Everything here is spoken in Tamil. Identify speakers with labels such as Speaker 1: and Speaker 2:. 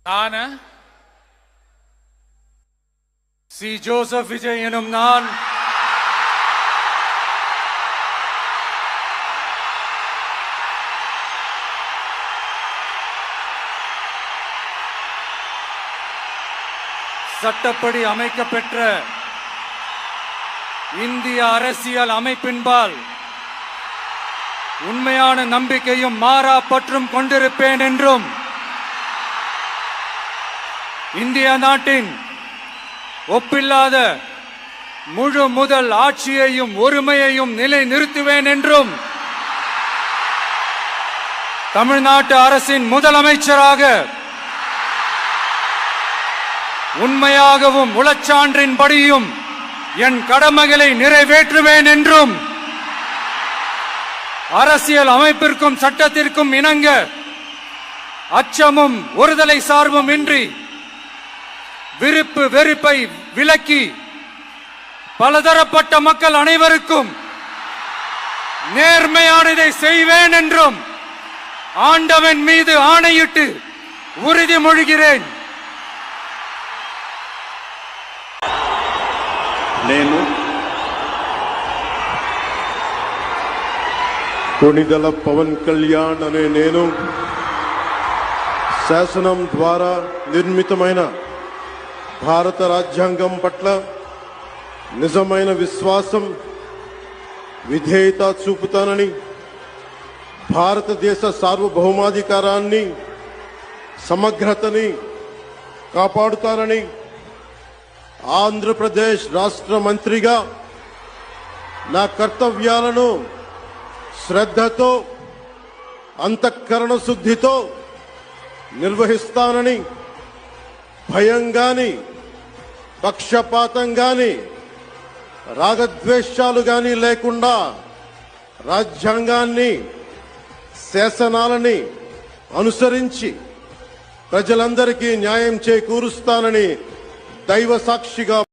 Speaker 1: நான் சி. ஜோசப் விஜய் எனும் நான் சட்டப்படி அமைக்கப்பெற்ற இந்திய அரசியல் அமைப்பின்பால் உண்மையான நம்பிக்கையும் மாறா பற்றும் கொண்டிருப்பேன் என்றும் இந்திய நாட்டின் ஒப்பில்லாத முழு முதல் ஆட்சியையும் ஒருமையையும் நிலை நிறுத்துவேன் என்றும் தமிழ்நாட்டு அரசின் முதலமைச்சராக உண்மையாகவும் உளச்சான்றின்படியும் என் கடமைகளை நிறைவேற்றுவேன் என்றும் அரசியல் அமைப்பிற்கும் சட்டத்திற்கும் இணங்க அச்சமும் ஒருதலை சார்பும் இன்றி விருப்பு வெறுப்பை விலக்கி பலதரப்பட்ட மக்கள் அனைவருக்கும் நேர்மையானதை செய்வேன் என்றும் ஆண்டவன் மீது ஆணையிட்டு உறுதிமொழிகிறேன்.
Speaker 2: నేను కొణిదెల పవన్ కళ్యాణ్ అనే నేను శాసనం ద్వారా నిర్మితమైన భారత రాజ్యాంగం పట్ల నిజమైన విశ్వాసం విధేయత చూపుతానని భారతదేశ సార్వభౌమాధికారాన్ని సమగ్రతని కాపాడుతానని ఆంధ్రప్రదేశ్ రాష్ట్ర మంత్రిగా నా కర్తవ్యాలను శ్రద్ధతో అంతఃకరణ శుద్ధితో నిర్వహిస్తానని భయం గాని పక్షపాతం గాని రాగద్వేషాలు గాని లేకుండా రాజ్యాంగాన్ని శాసనాలని అనుసరించి ప్రజలందరికీ న్యాయం చేకూరుస్తానని దైవ సాక్షిగా